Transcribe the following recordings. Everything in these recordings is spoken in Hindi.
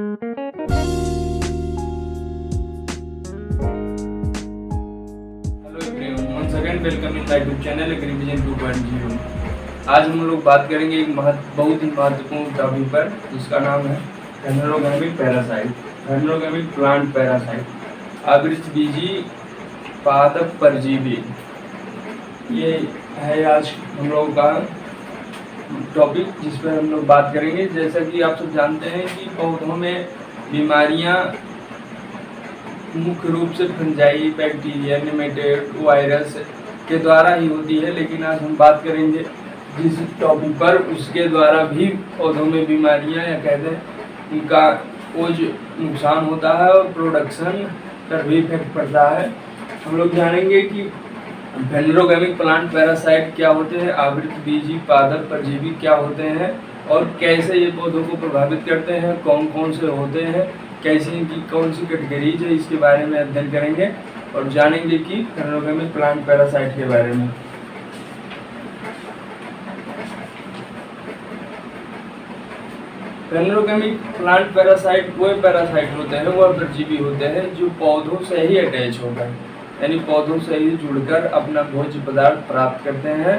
Hello everyone, once again welcome in my YouTube channel एग्रीविजन 2.0। आज हम लोग बात करेंगे एक बहुत ही महत्वपूर्ण टॉपिक पर, जिसका नाम है हेटेरोगैमिक पैरासाइट, हेटेरोगैमिक प्लांट पैरासाइट, आवृतबीजी पादप परजीवी। ये है आज हम लोगों का टॉपिक जिस पर हम लोग बात करेंगे। जैसा कि आप सब जानते हैं कि पौधों में बीमारियां मुख्य रूप से फंजाई, बैक्टीरिया, नेमेटोड, वायरस के द्वारा ही होती है, लेकिन आज हम बात करेंगे जिस टॉपिक पर उसके द्वारा भी पौधों में बीमारियां या कहते हैं उनका कुछ नुकसान होता है और प्रोडक्शन पर भी इफेक्ट पड़ता है। हम लोग जानेंगे कि हेटेरोगैमिक प्लांट पैरासाइट क्या होते हैं, आवृतबीजी पादप परजीवी क्या होते हैं और कैसे ये पौधों को प्रभावित करते हैं, कौन कौन से होते हैं, कैसे इनकी कौन सी कैटेगरीज है, इसके बारे में अध्ययन करेंगे और जानेंगे कि हेटेरोगैमिक प्लांट पैरासाइट के बारे में। हेटेरोगैमिक प्लांट पैरासाइट वो पैरासाइट होते हैं, वह परजीवी होते हैं जो पौधों से ही अटैच होकर, यानी पौधों से ही जुड़कर अपना भोज्य पदार्थ प्राप्त करते हैं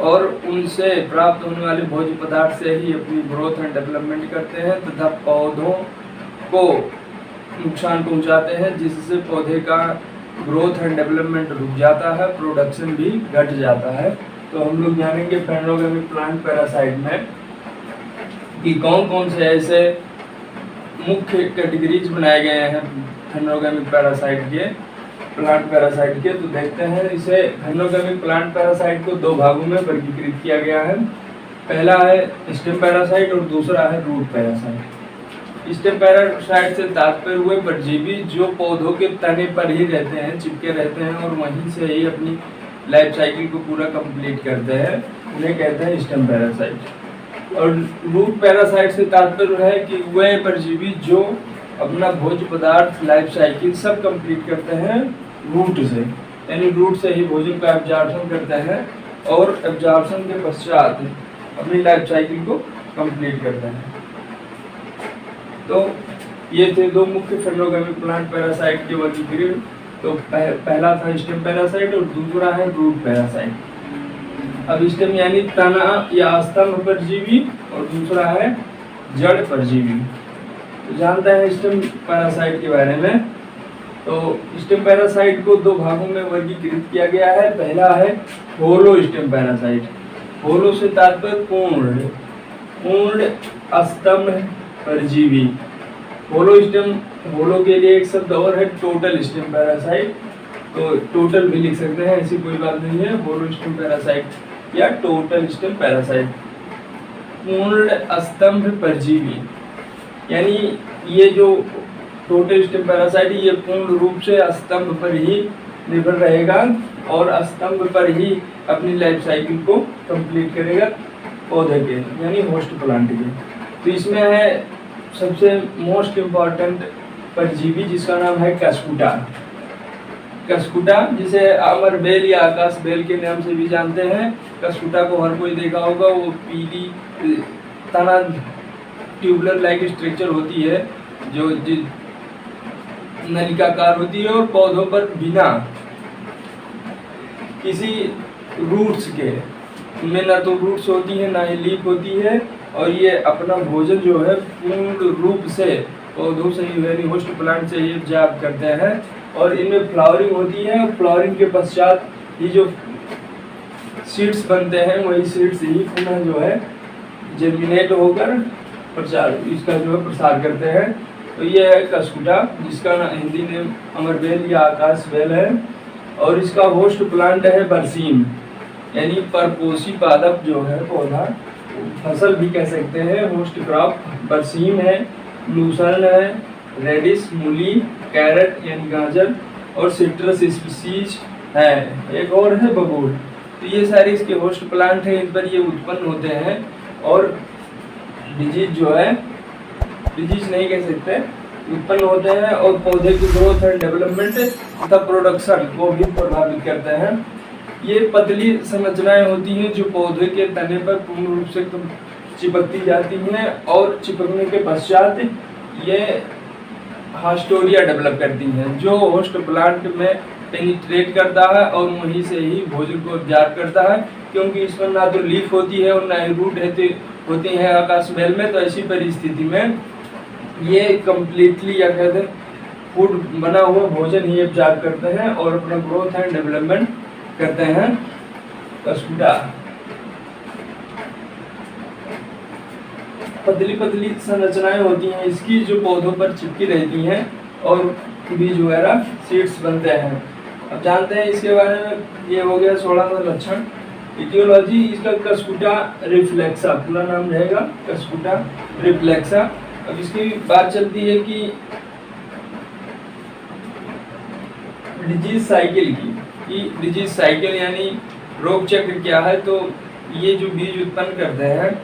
और उनसे प्राप्त होने वाले भोज्य पदार्थ से ही अपनी ग्रोथ एंड डेवलपमेंट करते हैं तथा पौधों को नुकसान पहुंचाते हैं, जिससे पौधे का ग्रोथ एंड डेवलपमेंट रुक जाता है, प्रोडक्शन भी घट जाता है। तो हम लोग जानेंगे हेटेरोगैमिक प्लांट पैरासाइट में कि कौन कौन से ऐसे मुख्य कैटेगरीज बनाए गए हैं हेटेरोगैमिक पैरासाइट के, प्लांट पैरासाइट के। तो देखते हैं, इसे हेटेरोगैमिक प्लांट पैरासाइट को दो भागों में वर्गीकृत किया गया है। पहला है स्टेम पैरासाइट और दूसरा है रूट पैरासाइट। स्टेम पैरासाइट से तात्पर्य हुए परजीवी जो पौधों के तने पर ही रहते हैं, चिपके रहते हैं और वहीं से ही अपनी लाइफ साइकिल को पूरा कंप्लीट करते हैं, उन्हें कहते हैं स्टेम पैरासाइट। और रूट पैरासाइट से तात्पर्य है कि वे परजीवी जो अपना भोज्य पदार्थ लाइफ साइकिल सब कंप्लीट करते हैं रूट से, यानी रूट से ही भोजन का एब्जॉर्प्शन करते हैं और एब्जॉर्प्शन के पश्चात अपनी लाइफ साइकिल को कंप्लीट करते हैं। तो ये थे दो मुख्य हेटेरोगैमिक प्लांट पैरासाइट के वर्गीकरण। तो पहला था स्टेम पैरासाइट और दूसरा है रूट पैरासाइट। अब स्टेम यानी तना या स्तंभ परजीवी और दूसरा है जड़ परजीवी। तो जानते हैं स्टेम पैरासाइट के बारे में। तो स्टेम पैरासाइट को दो भागों में वर्गीकृत किया गया है। पहला है होलो स्टेम पैरासाइट। होलो से तात्पर्य पूर्ण स्तंभ परजीवी। होलो स्टेम, होलो के लिए एक शब्द और है टोटल स्टेम पैरासाइट। तो टोटल भी लिख सकते हैं, ऐसी कोई बात नहीं है। होलो स्टेम पैरासाइट या टोटल स्टेम पैरासाइट, पूर्ण स्तंभ परजीवी, यानी ये जो टोटल स्टेम पैरासाइट ये पूर्ण रूप से स्तंभ पर ही निर्भर रहेगा और स्तंभ पर ही अपनी लाइफ साइकिल को कंप्लीट करेगा पौधे के, यानी होस्ट प्लांट के। तो इसमें है सबसे मोस्ट इम्पॉर्टेंट परजीवी जिसका नाम है कस्कुटा। कस्कुटा जिसे अमर बेल या आकाश बेल के नाम से भी जानते हैं। कस्कुटा को हर कोई देखा होगा, वो पीली तना ट्यूबुलर लाइक स्ट्रक्चर होती है जो नलिकाकार होती है और पौधों पर बिना किसी रूट्स के, उनमें ना तो रूट्स होती है ना ही लीफ होती है और ये अपना भोजन जो है पूर्ण रूप से पौधों से ही, यानी होस्ट प्लांट से ही एब्जॉर्ब करते हैं और इनमें फ्लावरिंग होती है और फ्लावरिंग के पश्चात ये जो सीड्स बनते हैं वही सीड्स ही पुनः जो है जर्मिनेट होकर प्रचार, इसका जो है प्रसार करते हैं। तो ये है कस्कुटा जिसका हिंदी नेम अमरबेल या आकाश बेल है और इसका होस्ट प्लांट है बरसीम, यानी परपोषी पादप जो है पौधा, फसल भी कह सकते हैं। होस्ट क्रॉप बरसीम है, लूसर्न है, रेडिश मूली, कैरेट यानी गाजर और सिट्रस स्पीसीज है, एक और है बबूल। तो ये सारे इसके होस्ट प्लांट हैं, इन पर ये उत्पन्न होते हैं और डिजीज जो है, डिजीज नहीं कह सकते, उत्पन्न होते हैं और पौधे की ग्रोथ एंड डेवलपमेंट तथा प्रोडक्शन को भी प्रभावित करते हैं। ये पतली संरचनाएं होती हैं जो पौधे के तने पर पूर्ण रूप से चिपकती जाती हैं और चिपकने के पश्चात ये हास्टोरिया डेवलप करती हैं, जो होस्ट प्लांट में पेनिट्रेट करता है और वहीं से ही भोजन को ऑब्जर्व करता है, क्योंकि इसमें ना तो लीफ होती है और ना ही रूट होती है आकाश महल में। तो ऐसी परिस्थिति में ये कम्प्लीटली या कहते हैं फूड बना हुआ भोजन ही ऑब्जर्व करते हैं और अपना ग्रोथ एंड डेवलपमेंट करते हैं। कस्कुटा पतली पतली संरचनाएं होती हैं इसकी, जो पौधों पर चिपकी रहती हैं और बीज वगैरह सीड्स बनते हैं। अब जानते हैं इसके बारे में। ये हो गया 16वां लक्षण। इटियोलॉजी इसका कस्कुटा रिफ्लेक्सा, पूरा नाम रहेगा कस्कुटा रिफ्लेक्सा। अब इसकी बात चलती है कि डिजीज साइकिल की, डिजीज साइकिल यानी रोग चक्र क्या है। तो ये जो बीज उत्पन्न करते हैं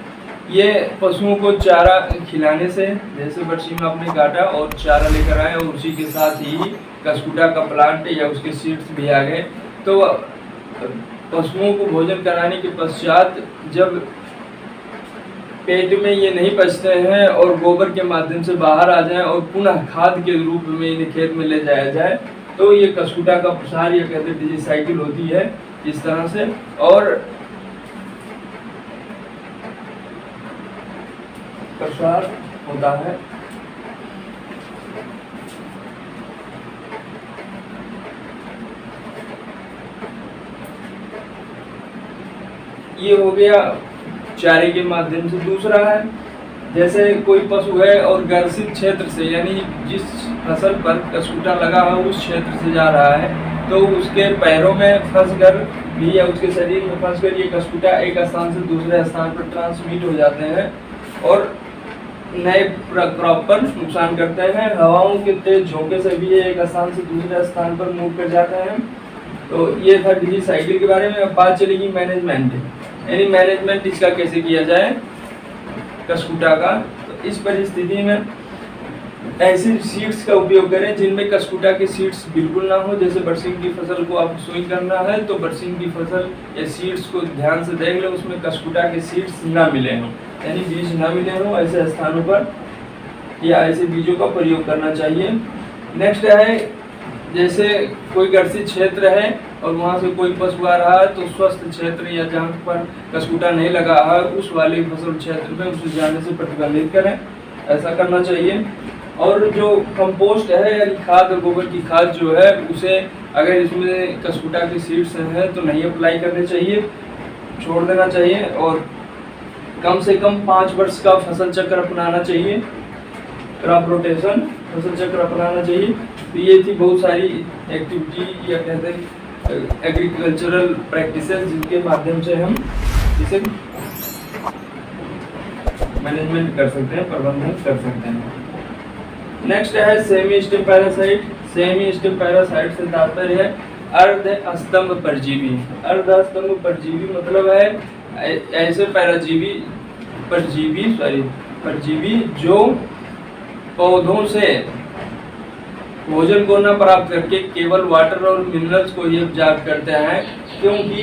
ये पशुओं को चारा खिलाने से, जैसे बरसी में आपने काटा और चारा लेकर आए और उसी के साथ ही कस्कुटा का प्लांट या उसके सीड्स भी आ गए। तो पशुओं को भोजन कराने के पश्चात जब पेट में ये नहीं पचते हैं और गोबर के माध्यम से बाहर आ जाएं और पुनः खाद के रूप में इन्हें खेत में ले जाया जाए, तो ये कस्कुटा का प्रसार या कहते हैं डिजीज साइकिल होती है इस तरह से। और प्रसार होता है। ये हो गया चारे के माध्यम से। दूसरा है, जैसे कोई पशु है और ग्रसित क्षेत्र से, यानी जिस फसल पर कस्कुटा लगा है उस क्षेत्र से जा रहा है, तो उसके पैरों में फंसकर भी या उसके शरीर में फंसकर ये कस्कुटा एक स्थान से दूसरे स्थान पर ट्रांसमिट हो जाते हैं और नए क्रॉप पर नुकसान करते हैं। हवाओं के तेज झोंके से भी ये एक स्थान से दूसरे स्थान पर मूव कर जाते हैं। तो ये था डिजीज साइकिल के बारे में। अब बात चलेगी मैनेजमेंट, यानी मैनेजमेंट इसका कैसे किया जाए कस्कुटा का। तो इस परिस्थिति में ऐसे सीड्स का उपयोग करें जिनमें कस्कुटा के सीड्स बिल्कुल ना हो। जैसे बरसीम की फसल को आपको सोइंग करना है तो बरसीम की फसल या सीड्स को ध्यान से देख लें, उसमें कस्कुटा के सीड्स ना मिले हों, यानी बीज ना मिले हों। ऐसे स्थानों पर या ऐसे बीजों का प्रयोग करना चाहिए। नेक्स्ट है, जैसे कोई ग्रसित क्षेत्र है और वहाँ से कोई पशु आ रहा है तो स्वस्थ क्षेत्र या जहाँ पर कस्कुटा नहीं लगा है उस वाले फसल क्षेत्र में उसे जाने से प्रतिबंधित करें, ऐसा करना चाहिए। और जो कंपोस्ट है यानी खाद, गोबर की खाद जो है, उसे अगर इसमें कस्कुटा के सीड्स हैं तो नहीं अप्लाई करने चाहिए, छोड़ देना चाहिए। और कम से कम 5 वर्ष का फसल चक्र अपनाना चाहिए, क्रॉप रोटेशन फसल चक्र अपनाना चाहिए। तो ये थी बहुत सारी एक्टिविटी या कहते हैं एग्रीकल्चरल प्रैक्टिसेस जिनके माध्यम से हम इसे मैनेजमेंट कर सकते हैं, प्रबंधन कर सकते हैं। नेक्स्ट है semi stem parasite. Semi stem parasite से तात्पर्य है अर्ध स्तंभ परजीवी। अर्ध स्तंभ परजीवी मतलब है ऐसे परजीवी जो पौधों से भोजन को न प्राप्त करके केवल वाटर और मिनरल्स को ही ऑब्जर्व करते हैं, क्योंकि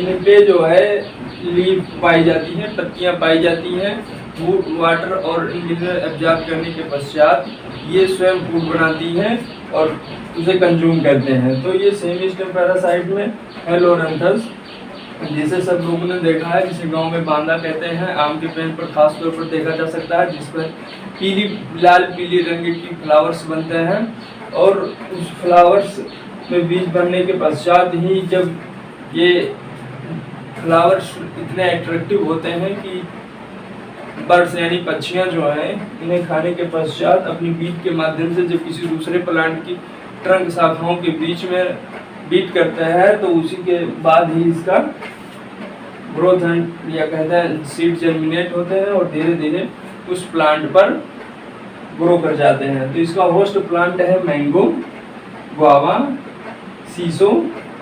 इन पे जो है लीफ पाई जाती है, पत्तियां पाई जाती हैं। फूड, वाटर और मिनरल ऑब्जर्व करने के पश्चात ये स्वयं फूड बनाती हैं और उसे कंज्यूम करते हैं। तो ये सेमी स्टेम पैरासाइट में हेलोरंथस, जिसे सब लोगों ने देखा है, जिसे गांव में बांदा कहते हैं, आम के पेड़ पर खास तौर पर देखा जा सकता है, जिस पर लाल पीली रंग की फ्लावर्स बनते हैं। और उस फ्लावर्स में बीज बनने के पश्चात ही जब ये फ्लावर्स इतने अट्रैक्टिव होते हैं कि बर्ड्स यानी पक्षियां जो हैं इन्हें खाने के पश्चात अपनी बीट के माध्यम से जब किसी दूसरे प्लांट की ट्रंक शाखाओं के बीच में बीट करता है तो उसी के बाद ही इसका ग्रोथ एंड या कहते हैं सीड जर्मिनेट होते हैं और धीरे धीरे उस प्लांट पर ग्रो कर जाते हैं। तो इसका होस्ट प्लांट है मैंगो, गुआवा, सीसो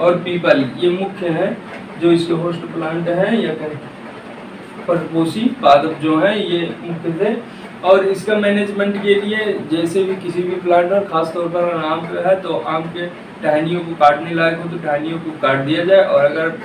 और पीपल। ये मुख्य है जो इसके होस्ट प्लांट हैं या परपोसी पादप जो है ये मुख्य थे। और इसका मैनेजमेंट के लिए जैसे भी किसी भी प्लांट में खासतौर पर अगर आम का है तो आम के टहनियों को काटने लायक हो तो टहनियों को काट दिया जाए, और अगर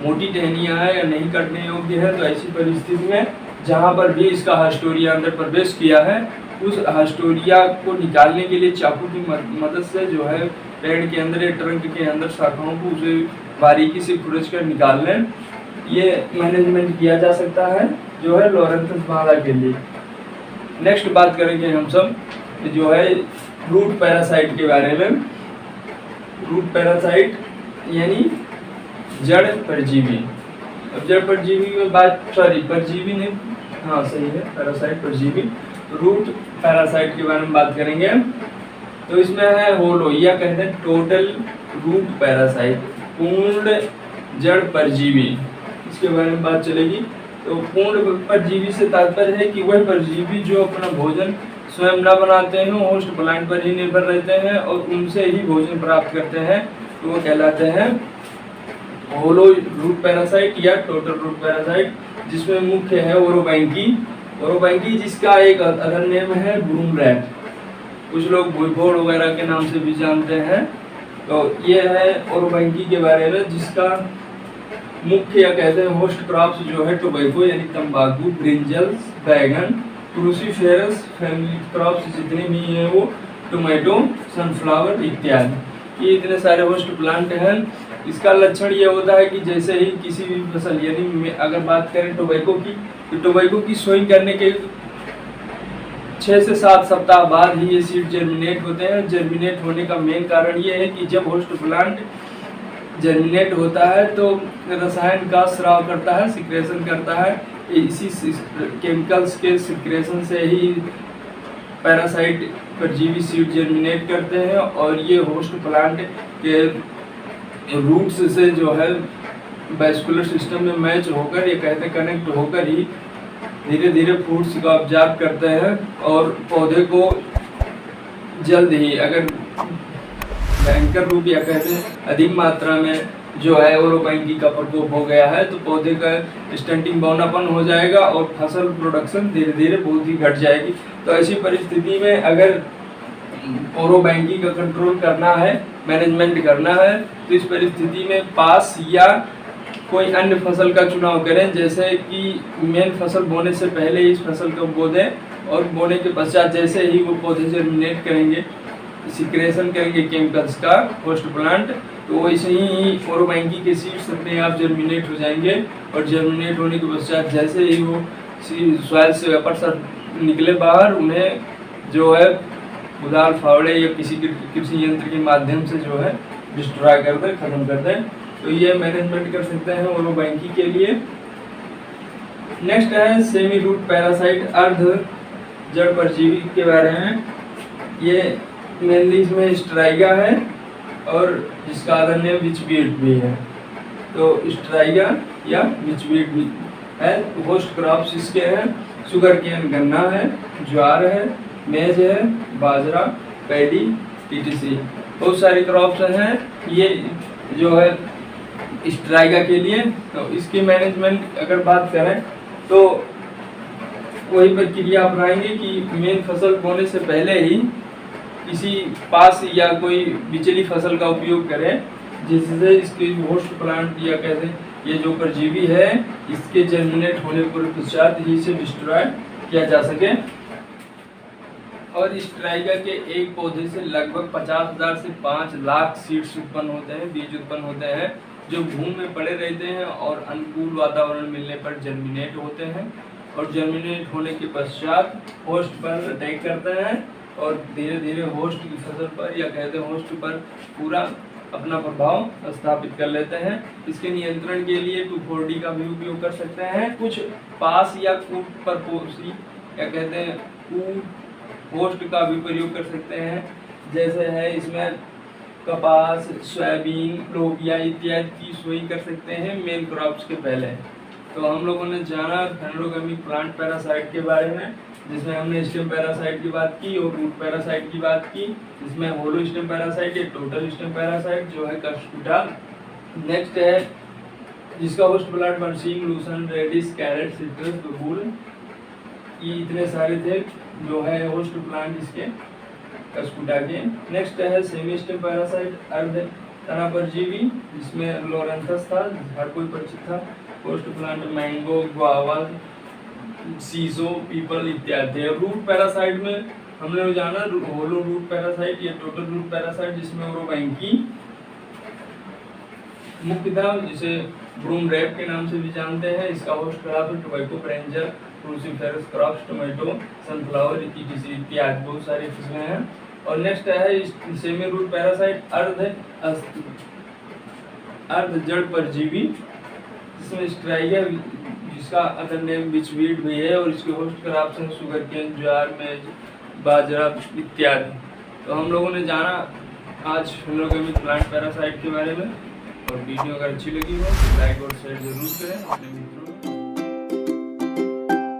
मोटी टहनियाँ हैं या नहीं काटने योग्य है तो ऐसी परिस्थिति में जहाँ पर भी इसका हास्टोरिया अंदर प्रवेश किया है उस हास्टोरिया को निकालने के लिए चाकू की मदद से जो है पेड़ के अंदर या ट्रंक के अंदर शाखाओं को उसे बारीकी से खुरच कर निकाल लें। ये मैनेजमेंट किया जा सकता है जो है लोरेंथस बाधा के लिए। नेक्स्ट बात करेंगे हम सब जो है रूट पैरासाइट के बारे में। रूट पैरासाइट यानी जड़ परजीवी। अब जड़ परजीवी में परजीवी नहीं, हाँ सही है, पैरासाइट परजीवी। रूट पैरासाइट के बारे में बात करेंगे। तो इसमें है होलो या कहते हैं टोटल रूट पैरासाइट, पूर्ण जड़ परजीवी, इसके बारे में बात चलेगी। तो पूर्ण परजीवी से तात्पर्य है कि वह परजीवी जो अपना भोजन स्वयं न बनाते हैं, होस्ट प्लांट पर ही निर्भर रहते हैं और उनसे ही भोजन प्राप्त करते हैं, तो वो कहलाते हैं होलो रूट पैरासाइट या टोटल रूट पैरासाइट, जिसमें मुख्य है ओरोबैंकी, जिसका एक अदर नेम है ब्रूम रैट, कुछ लोग भूइपोड़ वगैरह के नाम से भी जानते हैं। तो ये है ओरोबैंकी के बारे में, जिसका मुख्य या कहते हैं होस्ट क्रॉप्स जो है टोबैको यानी तंबाकू, ब्रिंजल्स, बैगन, क्रूसीफेरस फैमिली क्रॉप्स जितने भी हैं वो, टोमेटो, सनफ्लावर इत्यादि, ये इतने सारे होस्ट प्लांट हैं। इसका लक्षण ये होता है कि जैसे ही किसी भी फसल यानी अगर बात करें टोबैको की, तो टोबैको की सोइंग करने के 6 से 7 सप्ताह बाद ही ये सीड जर्मिनेट होते हैं। जर्मिनेट होने का मेन कारण ये है कि जब होस्ट प्लांट जर्मिनेट होता है तो रसायन का स्राव करता है, सिक्रेशन करता है। इसी केमिकल्स के सिक्रेशन से ही पैरासाइट परजीवी सीड जर्मिनेट करते हैं और ये होस्ट प्लांट के रूट्स से जो है वैस्कुलर सिस्टम में मैच होकर, ये कहते हैं कनेक्ट होकर ही धीरे धीरे फ्रूट्स को ऑब्जर्व करते हैं और पौधे को जल्द ही, अगर भयंकर रूप या कहते हैं अधिक मात्रा में जो है ओरोबैंकी का प्रकोप हो गया है, तो पौधे का स्टंटिंग बौनापन हो जाएगा और फसल प्रोडक्शन धीरे धीरे बहुत ही घट जाएगी। तो ऐसी परिस्थिति में अगर ओरोबैंकी का कंट्रोल करना है, मैनेजमेंट करना है, तो इस परिस्थिति में पास या कोई अन्य फसल का चुनाव करें, जैसे कि मेन फसल बोने से पहले इस फसल को बो दें और बोने के पश्चात जैसे ही वो पौधे जर्मिनेट करेंगे, सिक्रेशन करेंगे केमिकल्स का होस्ट प्लांट, तो वैसे ही ओरोबैंकी के सीड्स अपने आप जर्मिनेट हो जाएंगे और जर्मिनेट होने के पश्चात जैसे ही वो सॉइल से वेपर्स निकले बाहर, उन्हें जो है कुदाल, फावड़े या किसी कृषि यंत्र के माध्यम से जो है डिस्ट्रॉय कर दें, खत्म कर दें। तो ये मैनेजमेंट कर सकते हैं ओरोबैंकी के लिए। नेक्स्ट है सेमी रूट पैरासाइट, अर्ध जड़ परजीवी के बारे में। ये मेनली इसमें स्ट्राइगा है और जिसका अदर नेम विचवीड भी है। तो स्ट्राइगा या विचवीड भी है। होस्ट क्रॉप्स इसके हैं शुगर केन, गन्ना है, ज्वार है, मेज है, बाजरा, पैडी, टीटीसी, बहुत सारी क्रॉप्स हैं ये जो है स्ट्राइगा के लिए। तो इसकी मैनेजमेंट अगर बात करें तो वही प्रक्रिया अपनाएंगे कि मेन फसल बोने से पहले ही किसी पास या कोई बिचली फसल का उपयोग करें, जिससे इसके होस्ट प्लांट या कहते हैं ये जो परजीवी है इसके जर्मिनेट होने पर पश्चात ही इसे डिस्ट्रॉय किया जा सके। और स्ट्राइगा के एक पौधे से लगभग 50,000 से 5 लाख सीड्स उत्पन्न होते हैं, बीज उत्पन्न होते हैं, जो भूमि में पड़े रहते हैं और अनुकूल वातावरण मिलने पर जर्मिनेट होते हैं और जर्मिनेट होने के पश्चात होस्ट पर अटैक करते हैं और धीरे धीरे होस्ट की फसल पर या कहते हैं होस्ट पर पूरा अपना प्रभाव स्थापित कर लेते हैं। इसके नियंत्रण के लिए 2,4-D का भी उपयोग कर सकते हैं। कुछ पास या कूट पर पोसी या कहते हैं कूट होस्ट का भी प्रयोग कर सकते हैं, जैसे है इसमें कपास, सोयाबीन, लोबिया इत्यादि की सोइंग कर सकते हैं मेन क्रॉप्स के पहले। तो हम लोगों ने जाना फेनोलोगेमिक प्लांट पैरासाइट के बारे में, जिसमें हमने स्टेम पैरासाइट की बात की और रूट पैरासाइट की बात की, जिसमें होलो स्टेम पैरासाइट या टोटल स्टेम पैरासाइट जो है कर्स्कुटा। नेक्स्ट है जिसका होस्ट प्लांट बरसीम, लूसन, रेडिस, कैरेट, सिट्रस, बबूल, ये इतने सारे थे जो है होस्ट प्लांट इसके कर्स्कुटा के। नेक्स्ट है सेमी स्टेम पैरासाइट, अर्ध तना परजीवी, जिसमें लोरेंथस था, हर कोई परिचित था। होस्ट प्लांट मैंगो, गुआवा, सीसो, पीपल इत्यादि। रूट पैरासाइट में हमने जाना होलो रूट पैरासाइट या टोटल रूट पैरासाइट, जिसमें ओरोबैंकी मुख्यतः जिसे ब्रूम रैप के नाम से भी जानते हैं। इसका होस्ट क्रॉप है tobacco brinjal, cruciferous crops, tomato, sunflower इत्यादि बहुत सारी किस्में हैं। और नेक्स्ट है सेमी रूट पैरासाइट अर्ध जड़ परजीवी, जिसमें स्ट्राइगर जिसका अदर नेम बिचवीड भी है, और इसके होस्ट क्रॉप्स हैं शुगर केन, ज्वार, मेज, बाजरा इत्यादि। तो हम लोगों ने जाना आज फिलोगेमिक प्लांट पैरासाइट के बारे में। और वीडियो अगर अच्छी लगी हो तो लाइक और शेयर जरूर करें।